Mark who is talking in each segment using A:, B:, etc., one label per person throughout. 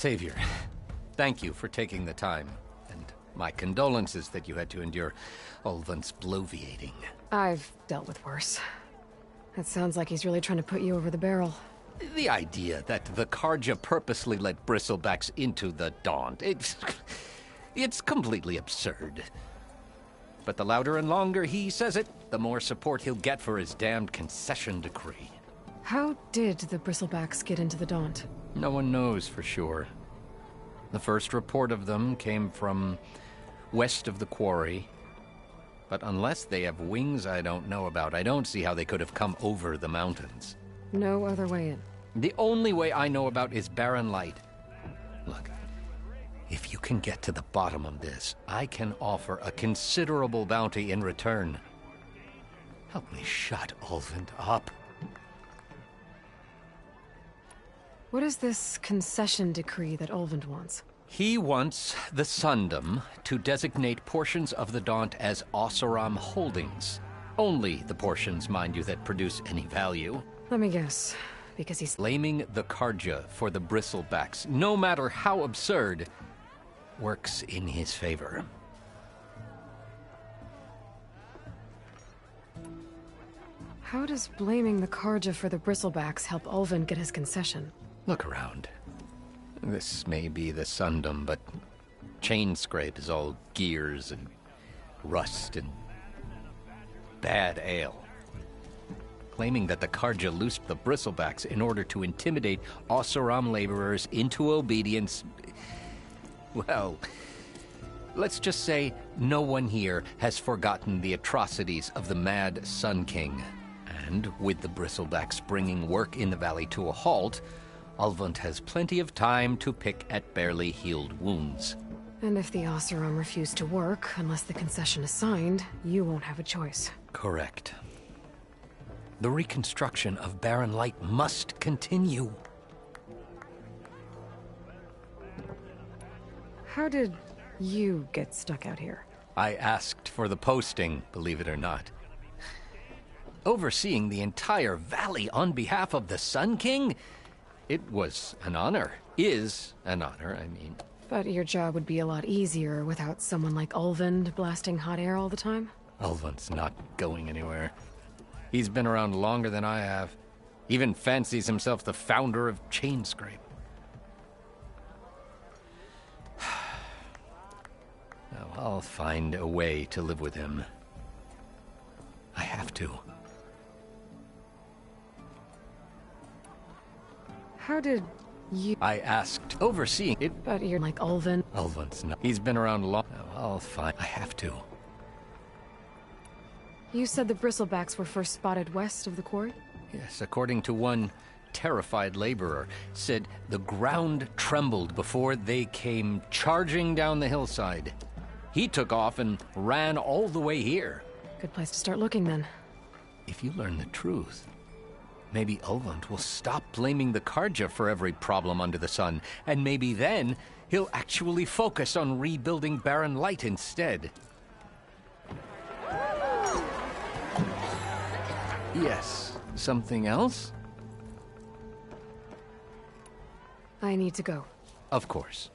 A: Savior, thank you for taking the time, and my condolences that you had to endure Ulvund's bloviating.
B: I've dealt with worse. It sounds like he's really trying to put you over the barrel.
A: The idea that the Carja purposely let Bristlebacks into the Daunt, it's completely absurd. But the louder and longer he says it, the more support he'll get for his damned concession decree.
B: How did the Bristlebacks get into the Daunt?
A: No one knows for sure. The first report of them came from west of the quarry. But unless they have wings I don't know about, I don't see how they could have come over the mountains.
B: No other way in.
A: The only way I know about is Barren Light. Look, if you can get to the bottom of this, I can offer a considerable bounty in return. Help me shut Ulvund up.
B: What is this concession decree that Ulvund wants?
A: He wants the Sundom to designate portions of the Daunt as Oseram holdings. Only the portions, mind you, that produce any value.
B: Let me guess. Because he's
A: Blaming the Carja for the Bristlebacks, no matter how absurd, works in his favor.
B: How does blaming the Carja for the Bristlebacks help Ulvund get his concession?
A: Look around. This may be the Sundom, but Chainscrape is all gears and rust and bad ale. Claiming that the Carja loosed the Bristlebacks in order to intimidate Oseram laborers into obedience. Well, let's just say no one here has forgotten the atrocities of the Mad Sun King. And with the Bristlebacks bringing work in the valley to a halt, Ulvund has plenty of time to pick at barely healed wounds.
B: And if the Oseram refuse to work, unless the concession is signed, you won't have a choice.
A: Correct. The reconstruction of Barren Light must continue.
B: How did you get stuck out here?
A: I asked for the posting, believe it or not. Overseeing the entire valley on behalf of the Sun King? It was an honor. Is an honor, I mean.
B: But your job would be a lot easier without someone like Ulvund blasting hot air all the time?
A: Ulvund's not going anywhere. He's been around longer than I have. Even fancies himself the founder of Chainscrape. Now, I'll find a way to live with him. I have to.
B: How did you...
A: I asked, overseeing it.
B: But you're like Ulvund.
A: Ulvund's not. He's been around long. Now, I'll find. I have to.
B: You said the Bristlebacks were first spotted west of the quarry?
A: Yes, according to one terrified laborer, said the ground trembled before they came charging down the hillside. He took off and ran all the way here.
B: Good place to start looking, then.
A: If you learn the truth, maybe Ulvund will stop blaming the Carja for every problem under the sun, and maybe then he'll actually focus on rebuilding Barren Light instead. Yes, something else?
B: I need to go.
A: Of course.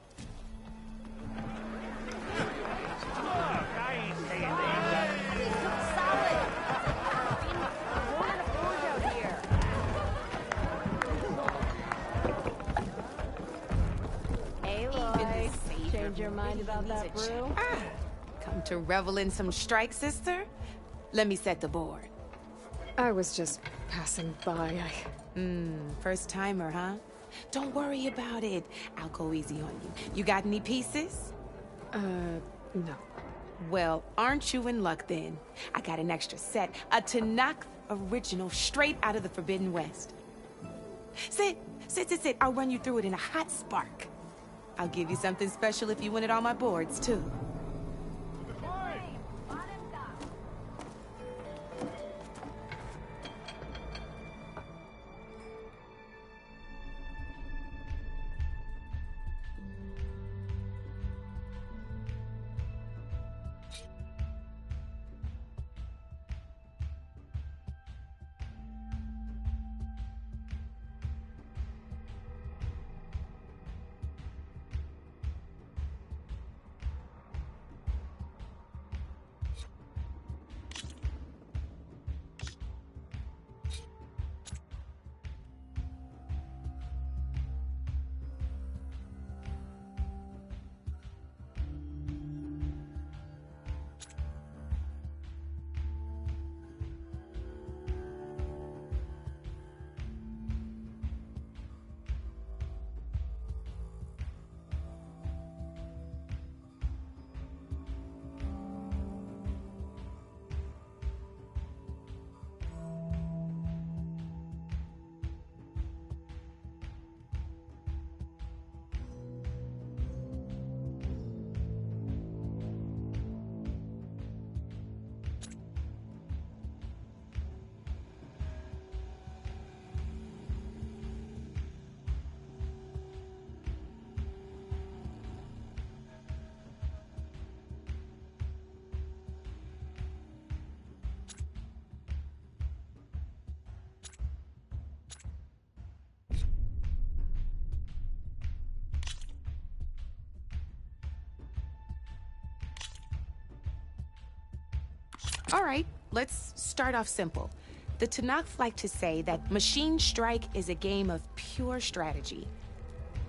C: Change your mind about that brew?
D: Come to revel in some strike, sister? Let me set the board.
B: I was just passing by.
D: First timer, huh? Don't worry about it. I'll go easy on you. You got any pieces?
B: No.
D: Well, aren't you in luck then? I got an extra set, a Tanakh original straight out of the Forbidden West. Sit. I'll run you through it in a hot spark. I'll give you something special if you win it on my boards, too. All right, let's start off simple. The Tanakh like to say that Machine Strike is a game of pure strategy.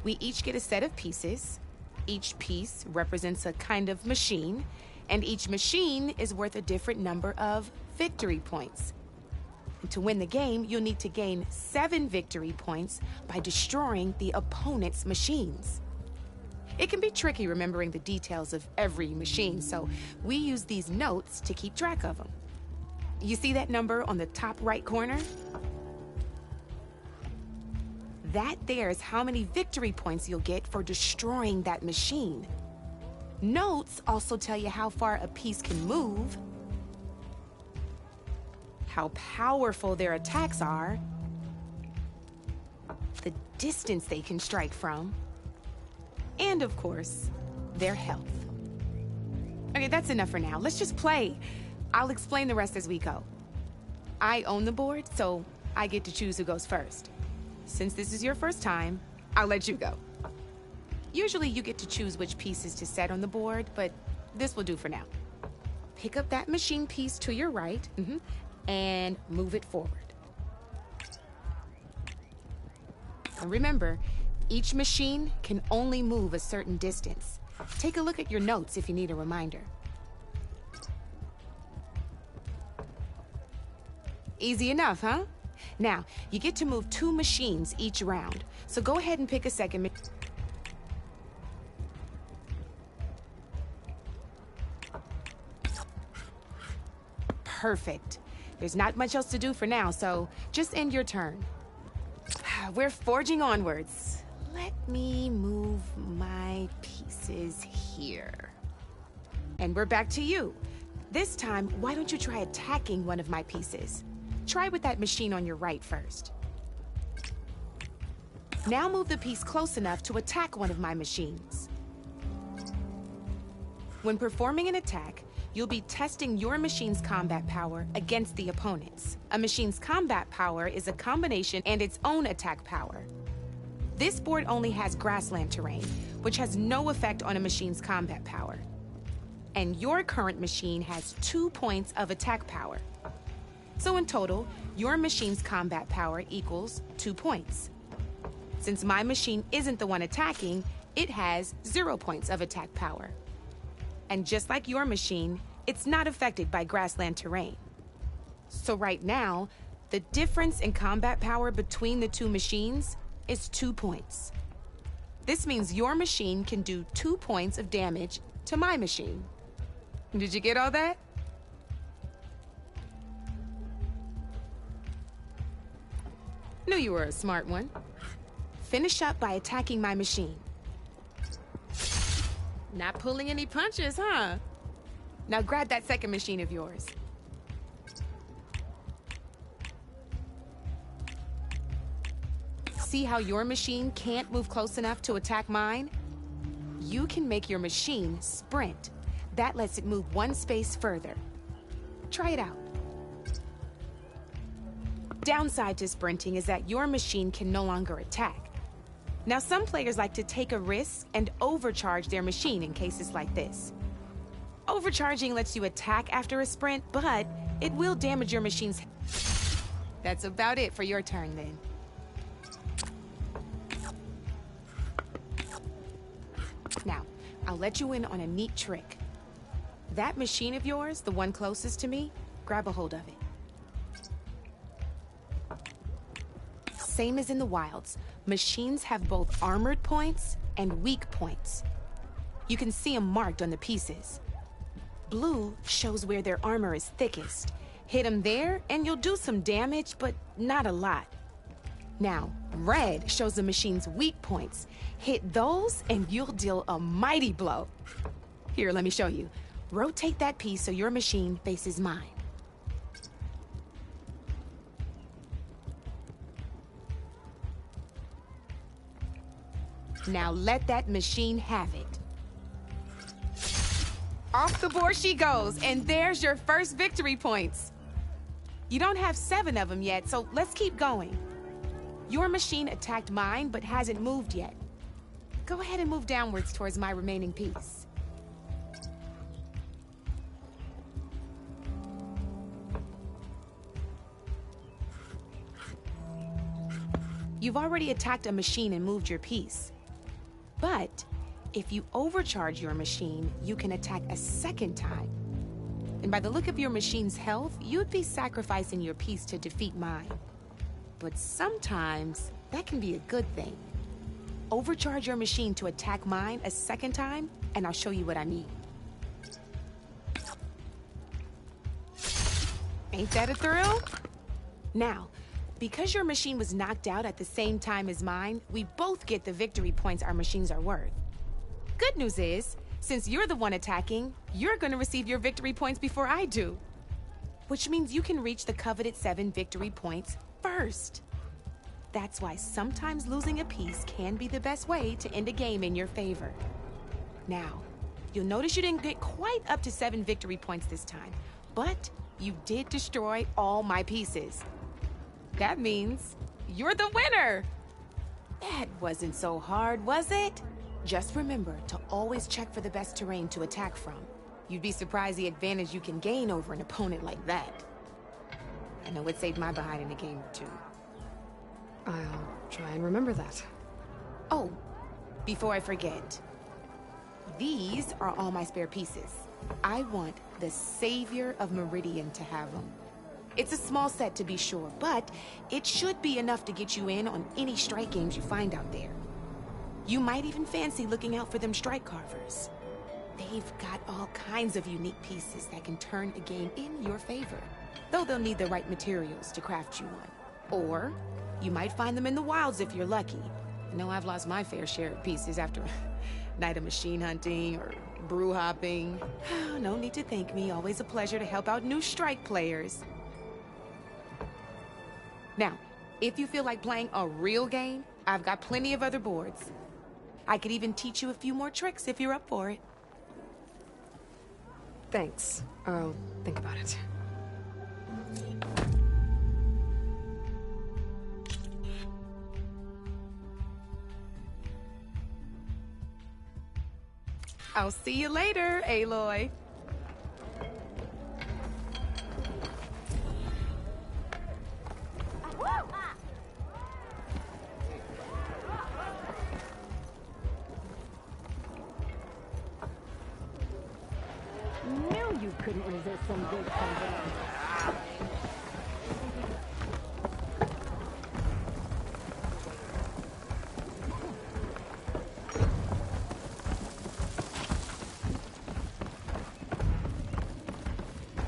D: We each get a set of pieces. Each piece represents a kind of machine, and each machine is worth a different number of victory points. And to win the game, you'll need to gain 7 victory points by destroying the opponent's machines. It can be tricky remembering the details of every machine, so we use these notes to keep track of them. You see that number on the top right corner? That there is how many victory points you'll get for destroying that machine. Notes also tell you how far a piece can move, how powerful their attacks are, the distance they can strike from, and of course, their health. Okay, that's enough for now. Let's just play. I'll explain the rest as we go. I own the board, so I get to choose who goes first. Since this is your first time, I'll let you go. Usually you get to choose which pieces to set on the board, but this will do for now. Pick up that machine piece to your right, and move it forward. And remember, each machine can only move a certain distance. Take a look at your notes if you need a reminder. Easy enough, huh? Now, you get to move 2 machines each round, so go ahead and pick a second. Perfect. There's not much else to do for now, so just end your turn. We're forging onwards. Let me move my pieces here. And we're back to you. This time, why don't you try attacking one of my pieces? Try with that machine on your right first. Now move the piece close enough to attack one of my machines. When performing an attack, you'll be testing your machine's combat power against the opponent's. A machine's combat power is a combination and its own attack power. This board only has grassland terrain, which has no effect on a machine's combat power. And your current machine has 2 points of attack power. So in total, your machine's combat power equals 2 points. Since my machine isn't the one attacking, it has 0 points of attack power. And just like your machine, it's not affected by grassland terrain. So right now, the difference in combat power between the 2 machines is 2 points. This means your machine can do 2 points of damage to my machine. Did you get all that? Knew you were a smart one. Finish up by attacking my machine. Not pulling any punches, huh? Now grab that second machine of yours. See how your machine can't move close enough to attack mine? You can make your machine sprint. That lets it move 1 space further. Try it out. Downside to sprinting is that your machine can no longer attack. Now, some players like to take a risk and overcharge their machine in cases like this. Overcharging lets you attack after a sprint, but it will damage your machine's... That's about it for your turn, then. Now, I'll let you in on a neat trick. That machine of yours, the one closest to me, grab a hold of it. Same as in the wilds, machines have both armored points and weak points. You can see them marked on the pieces. Blue shows where their armor is thickest. Hit them there and you'll do some damage, but not a lot. Now, red shows the machine's weak points. Hit those and you'll deal a mighty blow. Here, let me show you. Rotate that piece so your machine faces mine. Now let that machine have it. Off the board she goes, and there's your first victory points. You don't have 7 of them yet, so let's keep going. Your machine attacked mine, but hasn't moved yet. Go ahead and move downwards towards my remaining piece. You've already attacked a machine and moved your piece. But if you overcharge your machine, you can attack a second time. And by the look of your machine's health, you'd be sacrificing your piece to defeat mine. But sometimes, that can be a good thing. Overcharge your machine to attack mine a second time, and I'll show you what I mean. Ain't that a thrill? Now, because your machine was knocked out at the same time as mine, we both get the victory points our machines are worth. Good news is, since you're the one attacking, you're gonna receive your victory points before I do. Which means you can reach the coveted 7 victory points first. That's why sometimes losing a piece can be the best way to end a game in your favor. Now, you'll notice you didn't get quite up to 7 victory points this time, but you did destroy all my pieces. That means you're the winner! That wasn't so hard, was it? Just remember to always check for the best terrain to attack from. You'd be surprised the advantage you can gain over an opponent like that. I know it saved my behind in a game or two.
B: I'll try and remember that.
D: Oh, before I forget. These are all my spare pieces. I want the Savior of Meridian to have them. It's a small set to be sure, but it should be enough to get you in on any strike games you find out there. You might even fancy looking out for them strike carvers. They've got all kinds of unique pieces that can turn a game in your favor, though they'll need the right materials to craft you one. Or you might find them in the wilds if you're lucky. I know I've lost my fair share of pieces after a night of machine hunting or brew hopping. No need to thank me. Always a pleasure to help out new strike players. Now, if you feel like playing a real game, I've got plenty of other boards. I could even teach you a few more tricks if you're up for it.
B: Thanks. I'll think about it.
D: I'll see you later, Aloy.
C: Knew you couldn't resist some good company.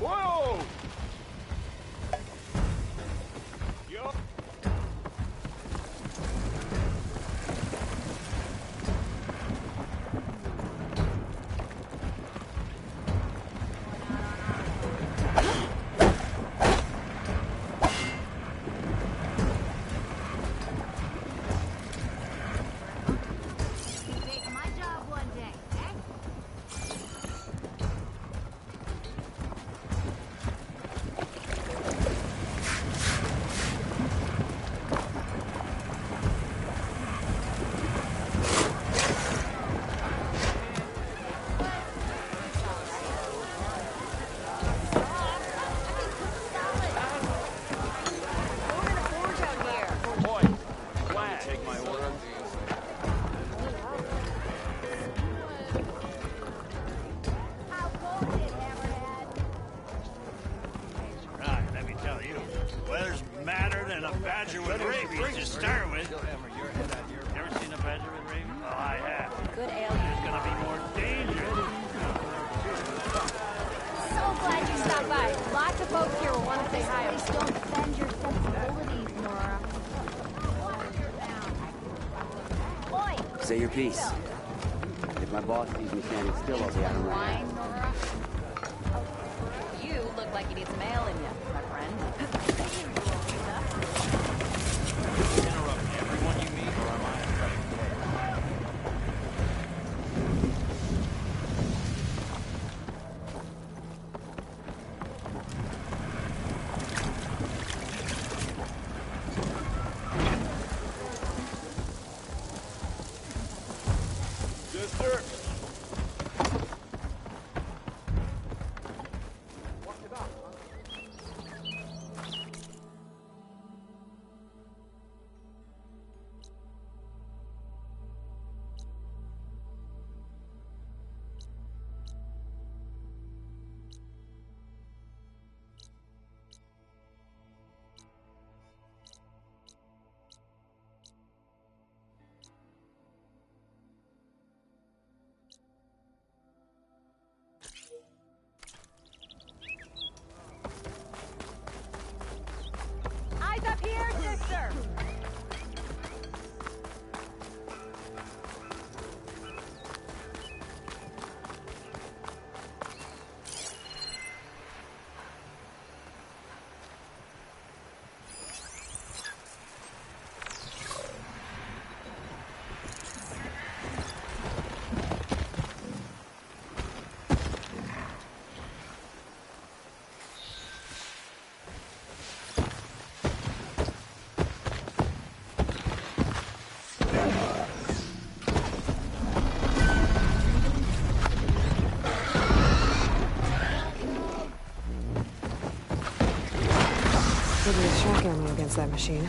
E: Whoa! Yup.
F: Make my job one day, eh?
E: Boy, glad. Take my order.
F: How goes it, Hammerhead?
G: Right, let me tell you. Weather's madder than a badger with rabies to start with. Ever seen a badger with rabies? Oh, I have.
C: Good ale.
G: It's gonna be more dangerous.
C: So glad you stopped by. Lots of folks here will want to say hi.
F: Please don't offend your sensibilities, Nora. Boy,
H: Say your piece. If my boss sees me standing still, I'll be out of my
F: wine,
H: ass.
F: Nora.
C: You look like you need some ale in you, my friend.
G: Interrupt everyone you meet, or am I in trouble?
E: Yes, sir.
B: relatively shock ammo against that machine.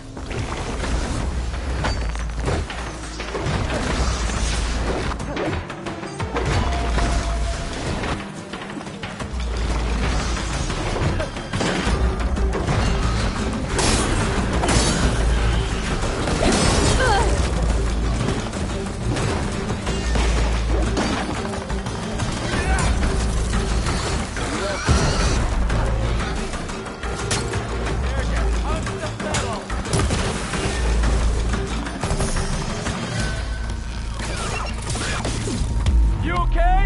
E: You okay?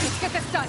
B: Let's get this done!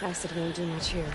B: Acid won't do much here.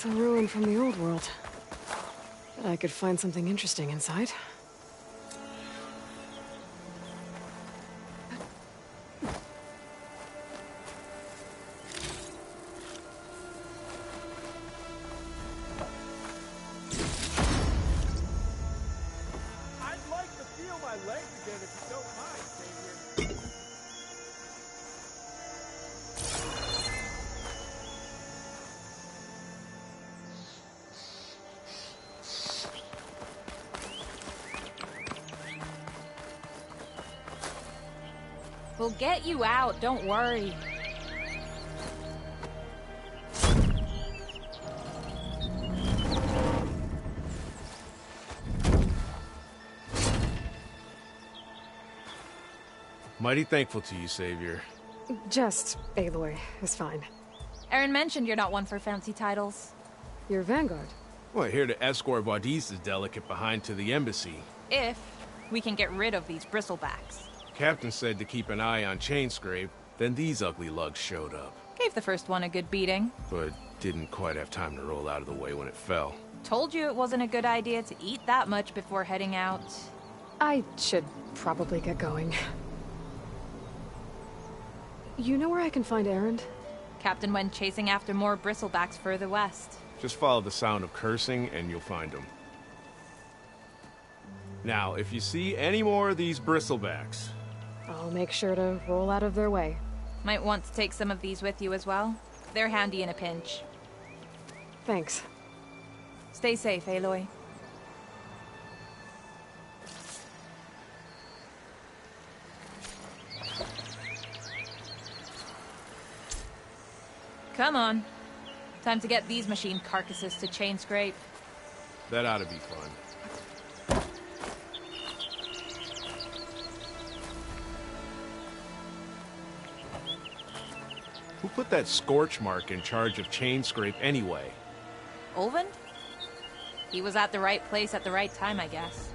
B: It's a ruin from the old world. Bet I could find something interesting inside.
E: I'd like to feel my legs again if you don't mind, Xavier.
I: We'll get you out, don't worry.
J: Mighty thankful to you, Savior.
B: Just Aloy is fine.
I: Aaron mentioned you're not one for fancy titles.
B: You're Vanguard.
J: Well, here to escort Wadis's delicate behind to the embassy.
I: If we can get rid of these bristlebacks.
J: Captain said to keep an eye on Chainscrape, then these ugly lugs showed up.
I: Gave the first one a good beating.
J: But didn't quite have time to roll out of the way when it fell.
I: Told you it wasn't a good idea to eat that much before heading out.
B: I should probably get going. You know where I can find Erend?
I: Captain went chasing after more bristlebacks further west.
J: Just follow the sound of cursing and you'll find them. Now, if you see any more of these bristlebacks...
B: I'll make sure to roll out of their way.
I: Might want to take some of these with you as well. They're handy in a pinch.
B: Thanks.
I: Stay safe, Aloy. Come on. Time to get these machine carcasses to Chainscrape.
J: That ought to be fun. Who put that scorch mark in charge of Chainscrape anyway?
I: Ulvund? He was at the right place at the right time, I guess.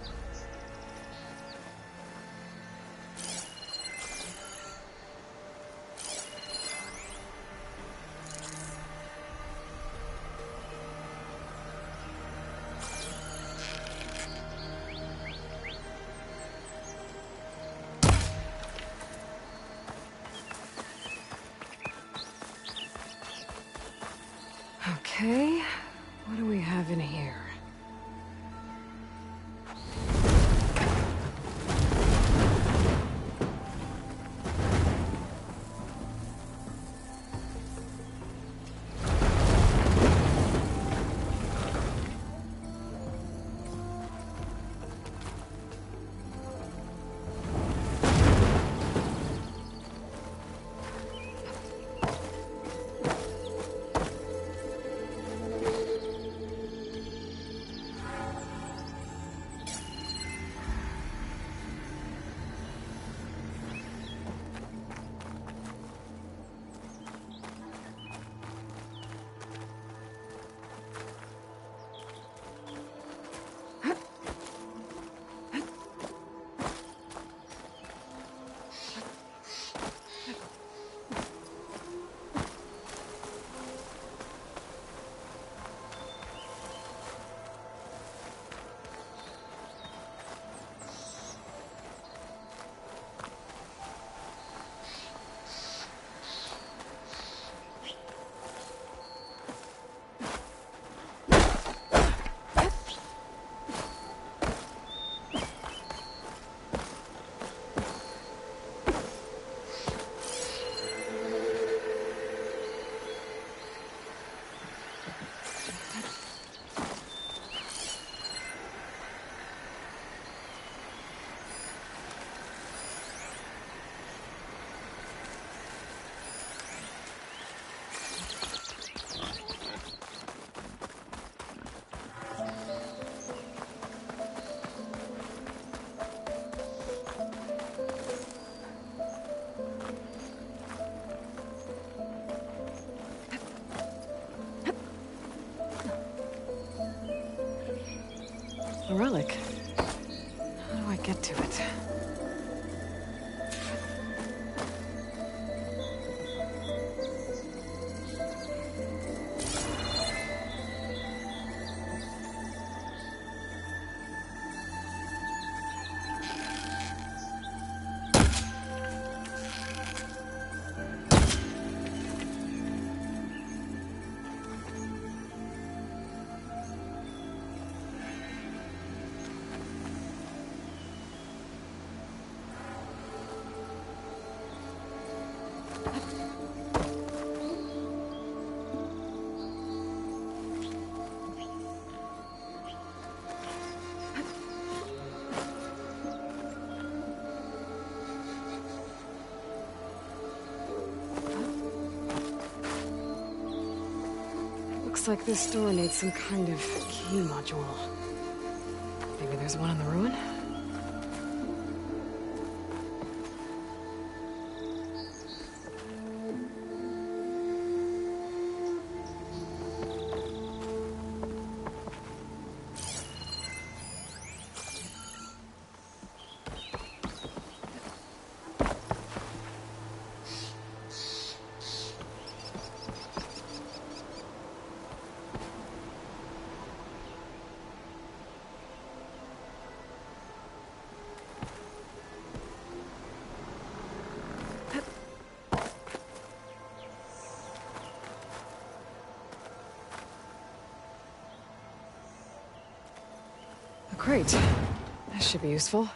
B: Okay, what do we have in here? A relic. How do I get to it? Looks like this door needs some kind of key module. Maybe there's one in the ruin? Great. This should be useful.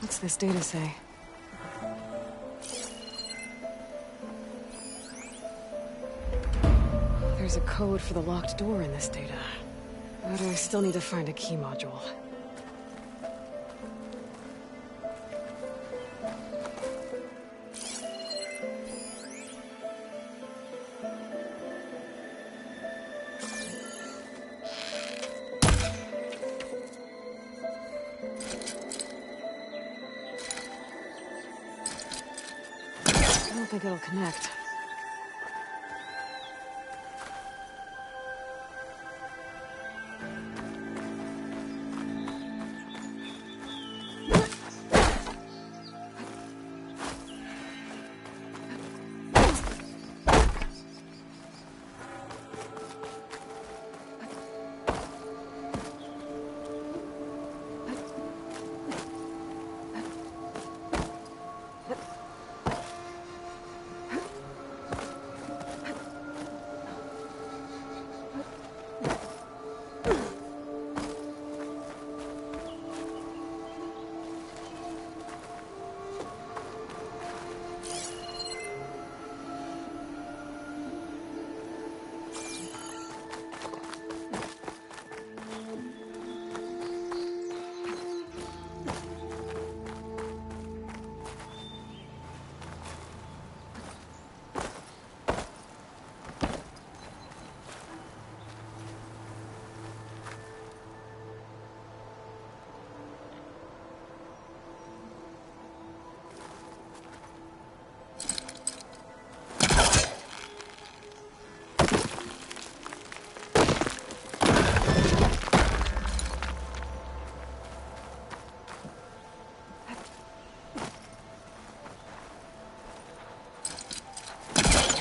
B: What's this data say? There's a code for the locked door in this data. But I still need to find a key module. I don't think it'll connect.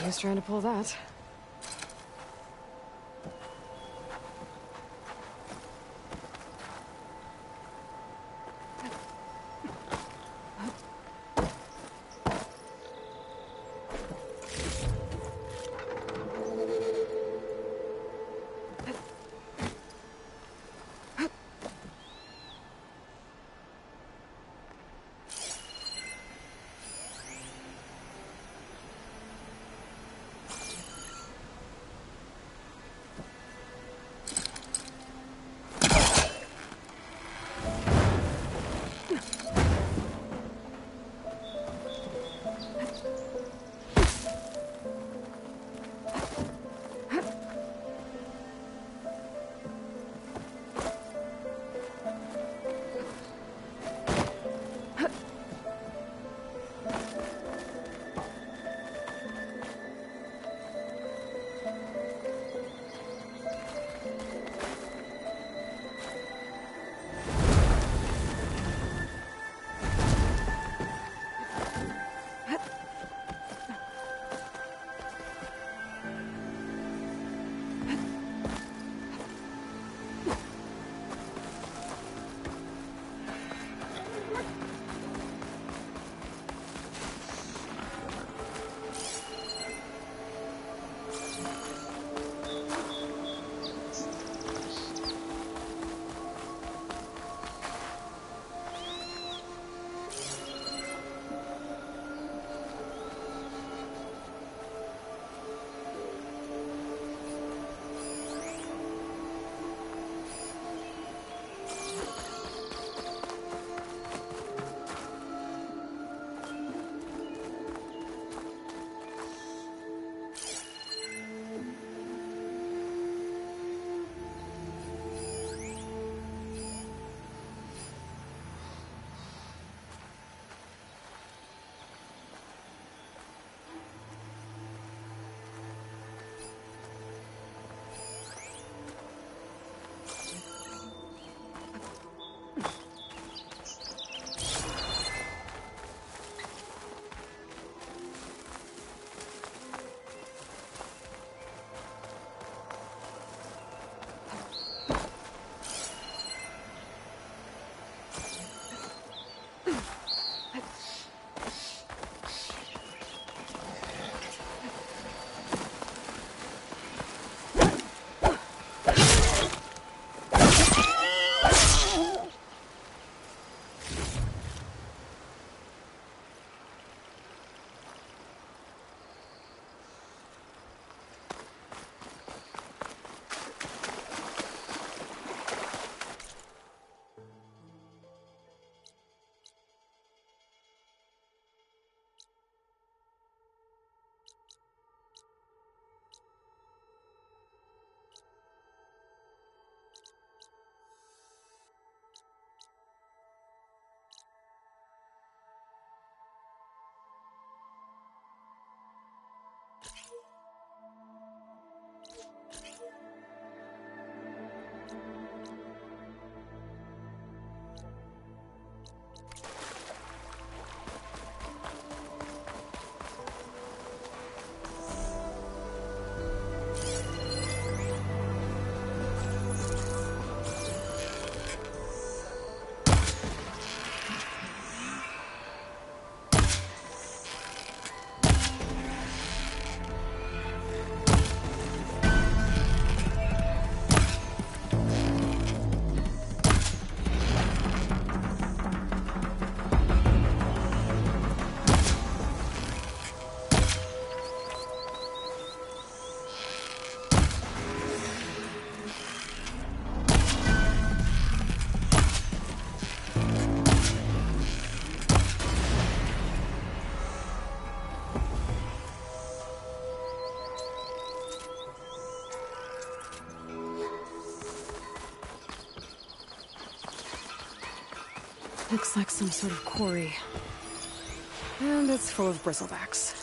B: Who's trying to pull that? Looks like some sort of quarry. And it's full of bristlebacks.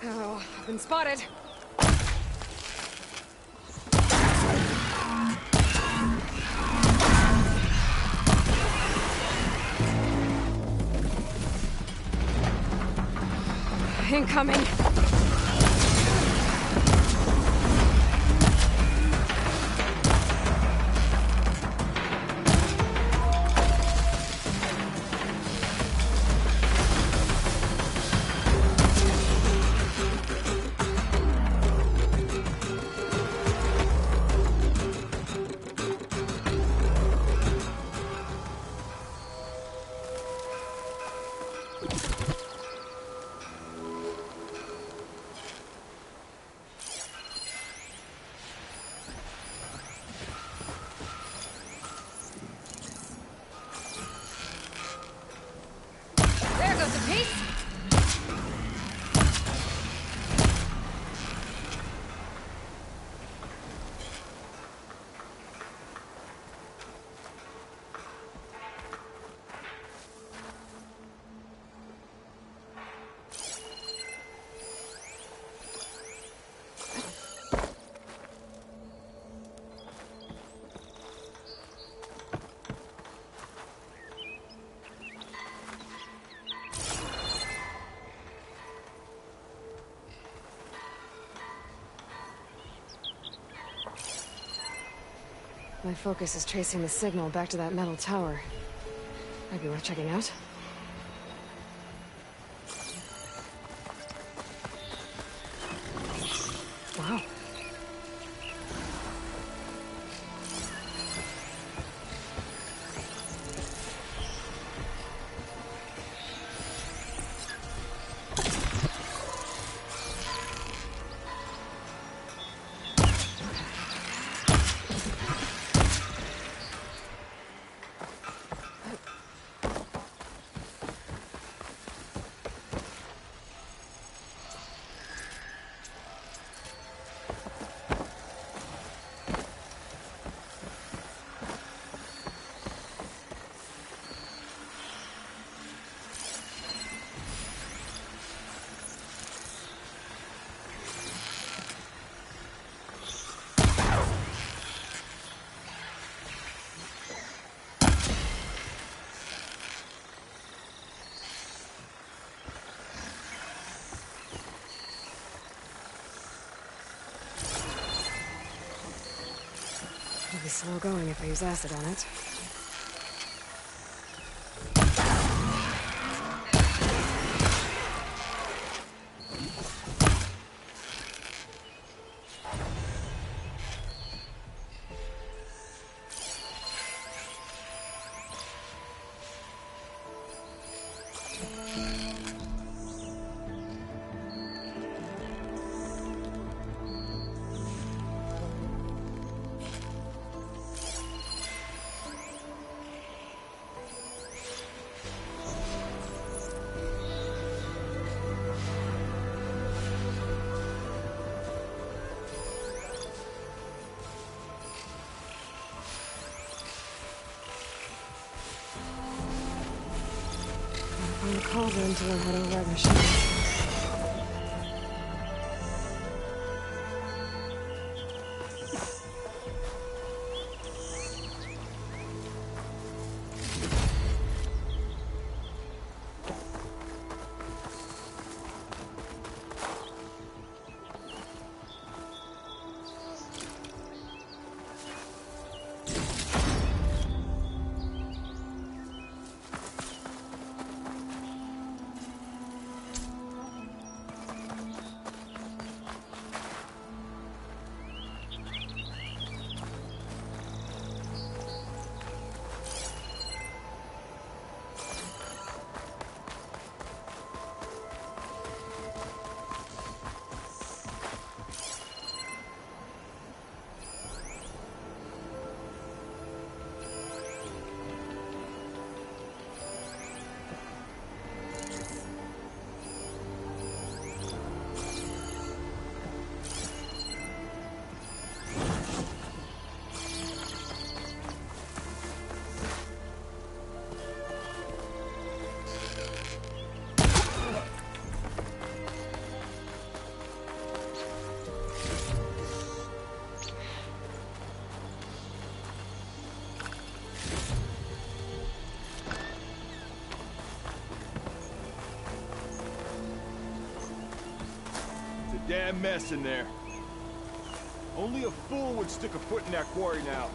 B: Oh, I've been spotted. Incoming. There goes a piece. My focus is tracing the signal back to that metal tower. Might be worth checking out. Wow. It'll be slow going if I use acid on it. On the cauldron to learn how to override machines.
E: damn mess in there. Only a fool would stick a foot in that quarry now.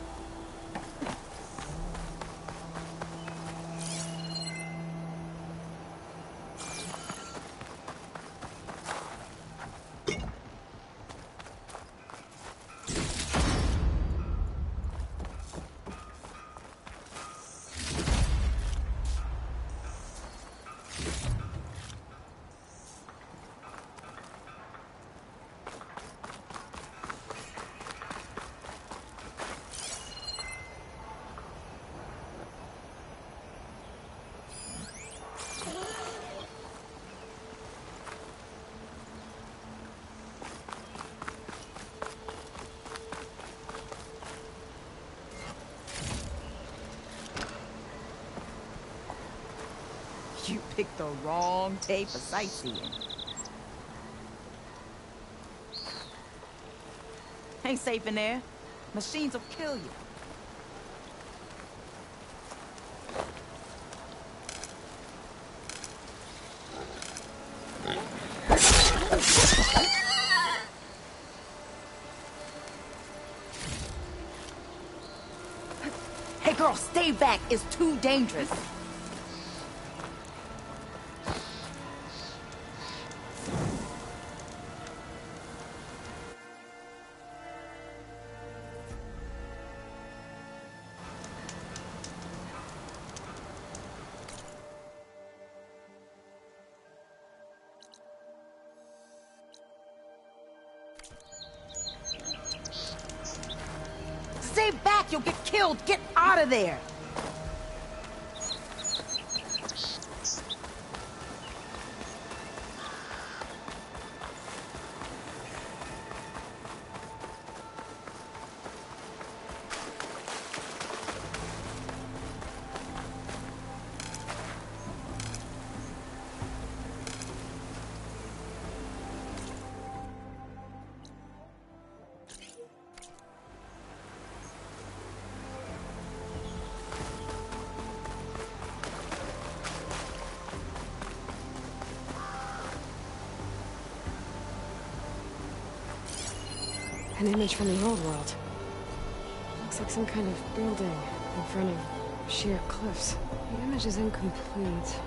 K: You picked the wrong day for sightseeing. Ain't safe in there. Machines will kill you. Hey girl, stay back. It's too dangerous. Stay back, you'll get killed. Get out of there.
B: An image from the old world. Looks like some kind of building in front of sheer cliffs. The image is incomplete.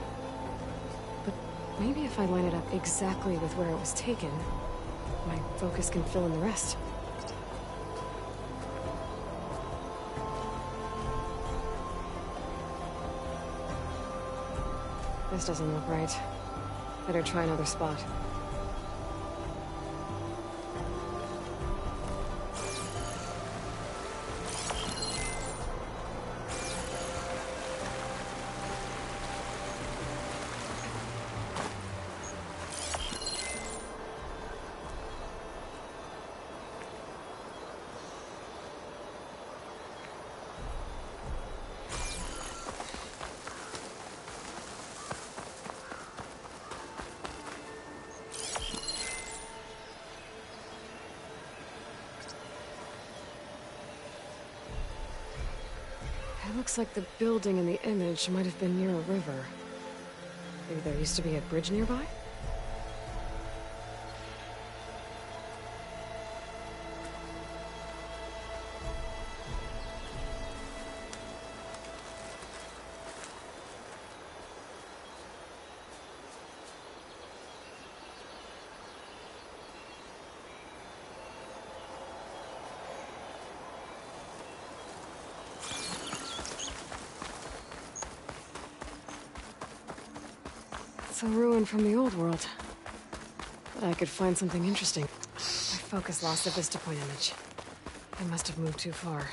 B: But maybe if I line it up exactly with where it was taken, my focus can fill in the rest. This doesn't look right. Better try another spot. It looks like the building in the image might have been near a river. Maybe there used to be a bridge nearby? It's a ruin from the old world. But I could find something interesting. My focus lost the vista point image. I must have moved too far.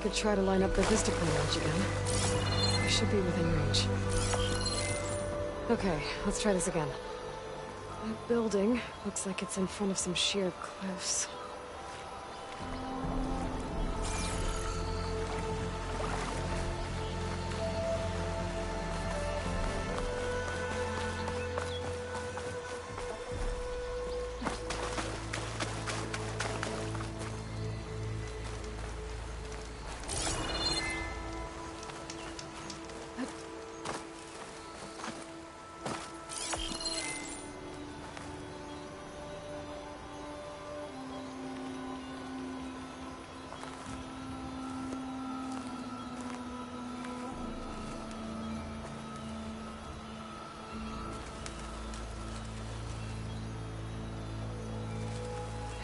B: could try to line up the vista point image again. I should be within range. Okay, let's try this again. That building looks like it's in front of some sheer cliffs.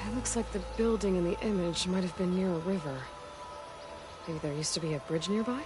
B: It looks like the building in the image might have been near a river. Maybe there used to be a bridge nearby?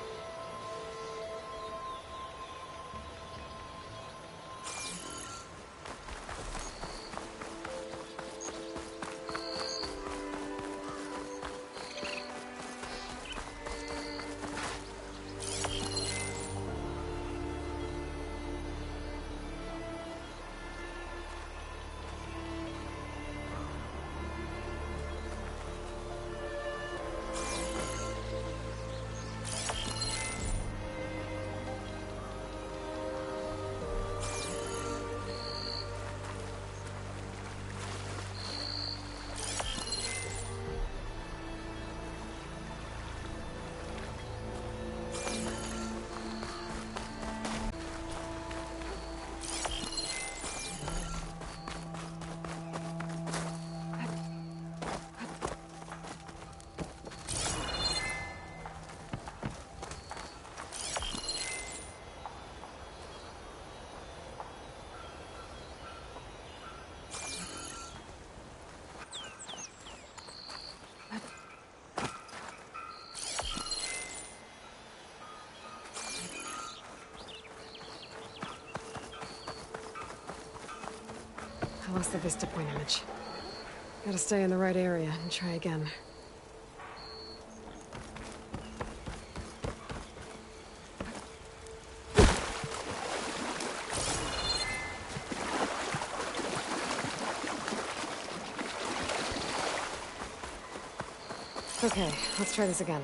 B: I lost the vista point image. Gotta stay in the right area and try again. Okay, let's try this again.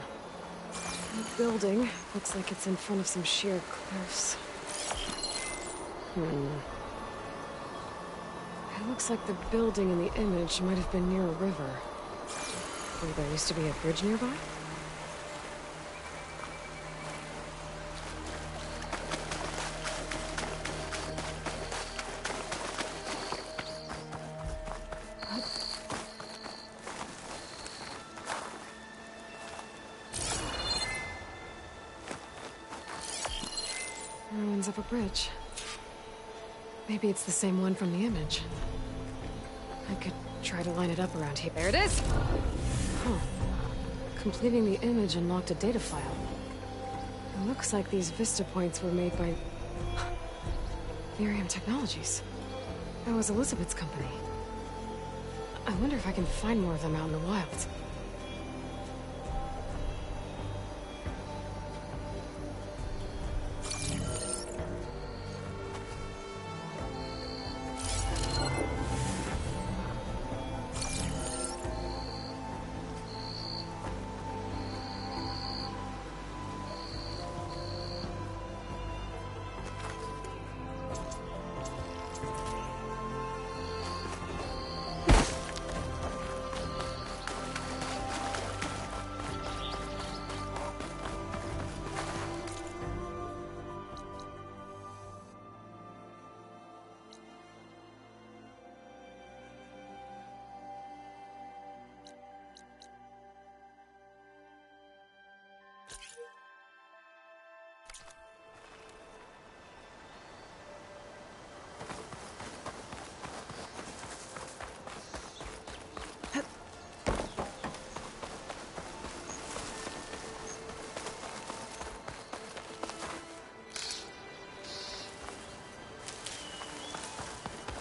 B: The building looks like it's in front of some sheer cliffs. It looks like the building in the image might have been near a river. Maybe there used to be a bridge nearby? Ruins of a bridge. Maybe it's the same one from the image. I could try to line it up around here. There it is! Huh. Completing the image unlocked a data file. It looks like these vista points were made by... Miriam Technologies. That was Elizabeth's company. I wonder if I can find more of them out in the wild.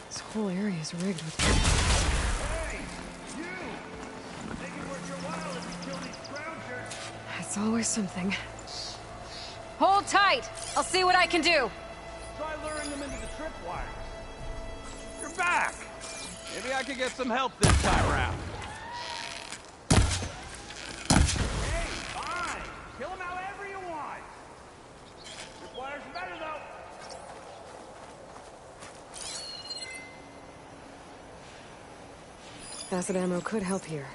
B: This whole area is rigged with...
E: Hey! You! Make it worth your while if you kill these scroungers!
B: It's There's always something.
I: Hold tight! I'll see what I can do!
E: Try luring them into the tripwires. You're back! Maybe I could get some help this time around. Hey, fine! Kill them however you want! Tripwires are better, though!
B: Acid ammo could help here.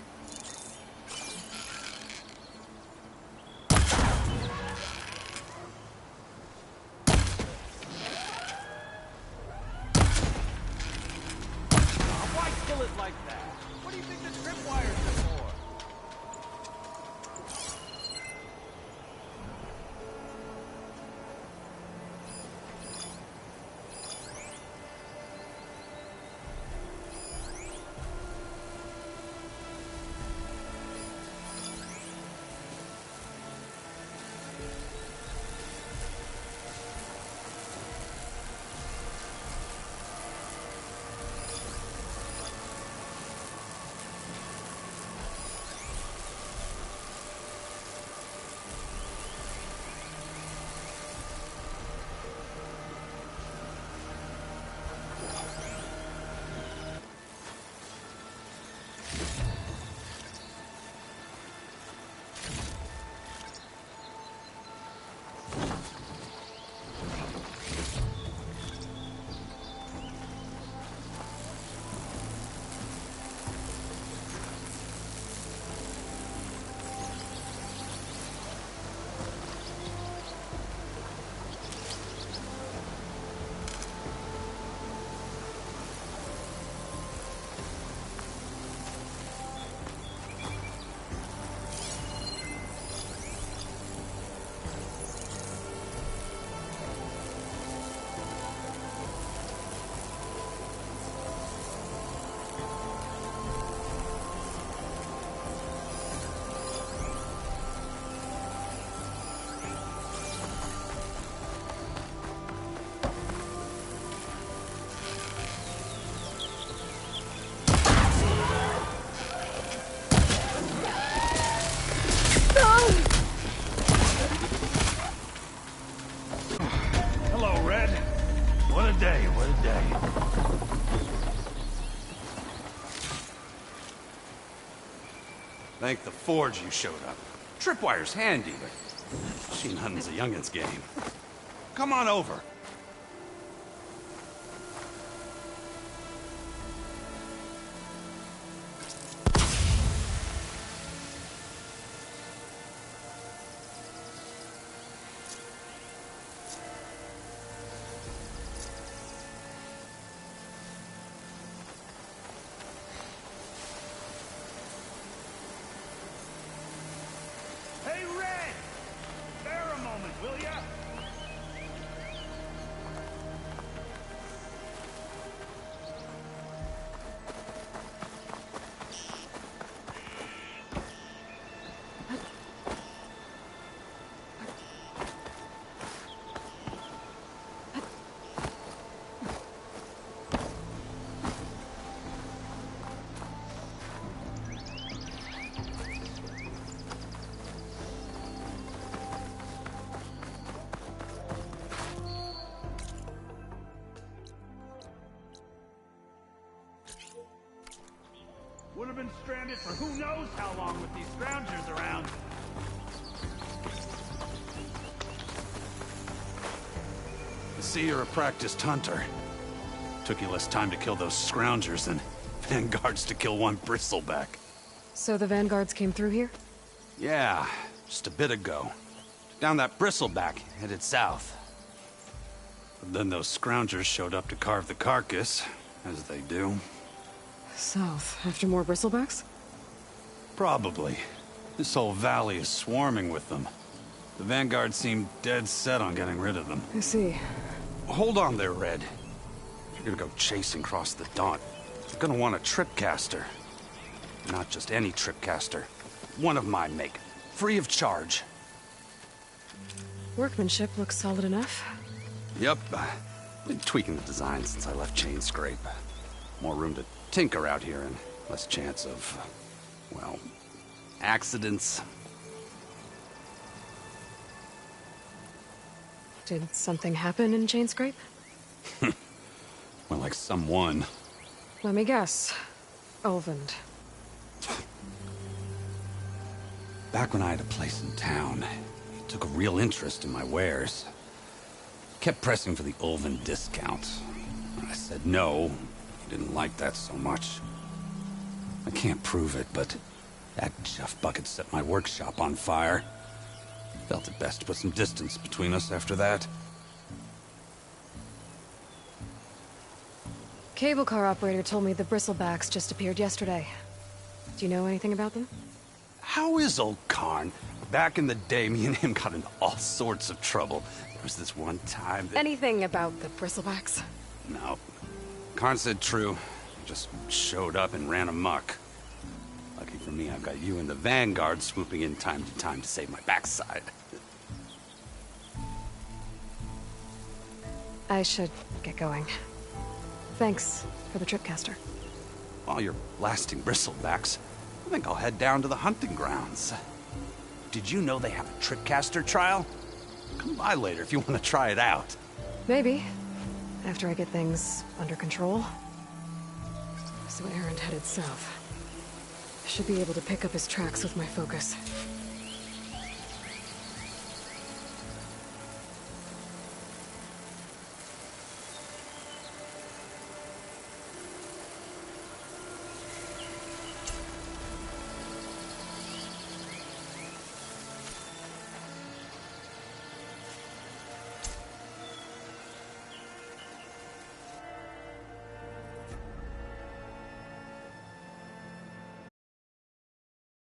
E: Why kill it like that? What do you think the tripwires are for? Hello, Red. What a day, what a day.
L: Thank the Forge you showed up. Tripwire's handy, but machine hunting's a youngin's game. Come on over.
E: Hey, Red! Spare a moment, will ya? Would have been stranded for who knows how long with these scroungers around.
L: I see you're a practiced hunter. Took you less time to kill those scroungers than Vanguards to kill one bristleback.
B: So the Vanguards came through here?
L: Yeah, just a bit ago. Down that bristleback, headed south. But then those scroungers showed up to carve the carcass, as they do.
B: South, after more bristlebacks?
L: Probably. This whole valley is swarming with them. The Vanguard seemed dead set on getting rid of them.
B: I see.
L: Hold on there, Red. If you're gonna go chasing across the Daunt, you're gonna want a tripcaster. Not just any tripcaster. One of my make. Free of charge.
B: Workmanship looks solid enough.
L: Yep. Been tweaking the design since I left Chainscrape. More room to tinker out here and less chance of, well, accidents.
B: Did something happen in Chainscrape?
L: Well, like someone.
B: Let me guess. Ulvund.
L: Back when I had a place in town, he took a real interest in my wares. Kept pressing for the Ulvund discount. I said no. He didn't like that so much. I can't prove it, but that Jeff Bucket set my workshop on fire. Felt it best to put some distance between us after that.
B: Cable car operator told me the Bristlebacks just appeared yesterday. Do you know anything about them?
L: How is old Karn? Back in the day, me and him got into all sorts of trouble. There was this one time that...
B: Anything about the Bristlebacks?
L: No. Karn said true. Just showed up and ran amok. Lucky for me, I've got you and the Vanguard swooping in time to save my backside.
B: I should get going. Thanks for the Tripcaster.
L: While you're blasting Bristlebacks, I think I'll head down to the hunting grounds. Did you know they have a Tripcaster trial? Come by later if you want to try it out.
B: Maybe. After I get things under control. So Erend headed south. I should be able to pick up his tracks with my focus.